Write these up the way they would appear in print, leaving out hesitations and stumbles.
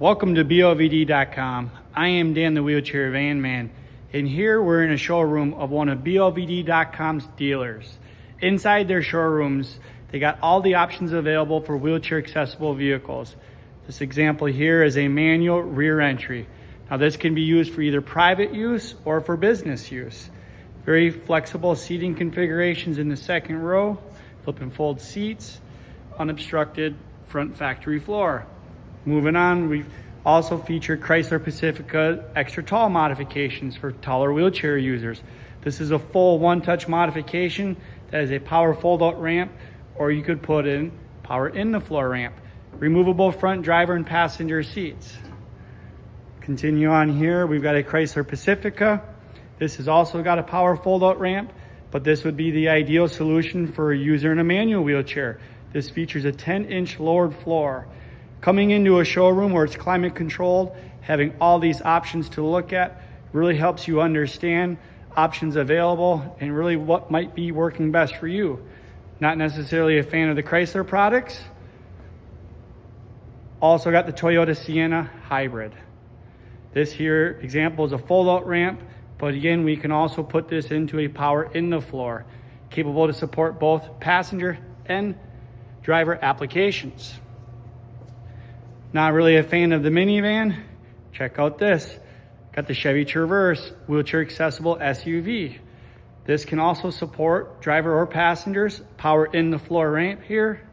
Welcome to BLVD.com. I am Dan the Wheelchair Van Man, and here we're in a showroom of one of BLVD.com's dealers. Inside their showrooms, they got all the options available for wheelchair accessible vehicles. This example here is a manual rear entry. Now this can be used for either private use or for business use. Very flexible seating configurations in the second row, flip and fold seats, unobstructed front factory floor. Moving on, we've also featured Chrysler Pacifica extra tall modifications for taller wheelchair users. This is a full one-touch modification that is a power fold-out ramp, or you could put in power in the floor ramp. Removable front driver and passenger seats. Continue on here, we've got a Chrysler Pacifica. This has also got a power fold-out ramp, but this would be the ideal solution for a user in a manual wheelchair. This features a 10-inch lowered floor. Coming into a showroom where it's climate controlled, having all these options to look at really helps you understand options available and really what might be working best for you. Not necessarily a fan of the Chrysler products. Also got the Toyota Sienna hybrid. This here example is a fold-out ramp, but again, we can also put this into a power in the floor, capable to support both passenger and driver applications. Not really a fan of the minivan? Check out this. Got the Chevy Traverse wheelchair accessible SUV. This can also support driver or passengers, power in the floor ramp here,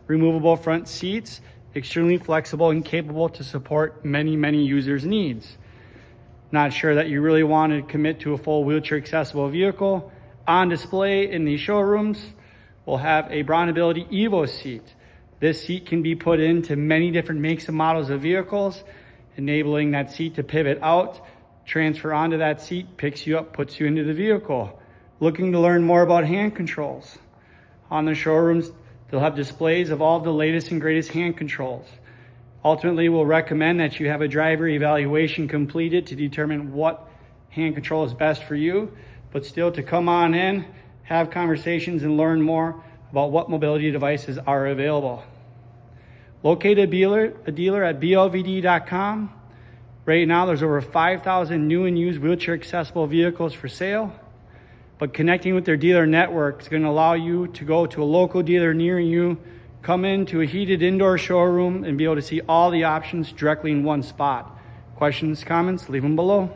removable front seats, extremely flexible and capable to support many users' needs. Not sure that you really want to commit to a full wheelchair accessible vehicle? On display in these showrooms, we'll have a BraunAbility Evo seat. This seat can be put into many different makes and models of vehicles, enabling that seat to pivot out, transfer onto that seat, picks you up, puts you into the vehicle. Looking to learn more about hand controls? On the showrooms, they'll have displays of all the latest and greatest hand controls. Ultimately, we'll recommend that you have a driver evaluation completed to determine what hand control is best for you, but still to come on in, have conversations and learn more about what mobility devices are available. Locate a dealer at BLVD.com. Right now, there's over 5,000 new and used wheelchair accessible vehicles for sale. But connecting with their dealer network is going to allow you to go to a local dealer near you, come into a heated indoor showroom, and be able to see all the options directly in one spot. Questions, comments, leave them below.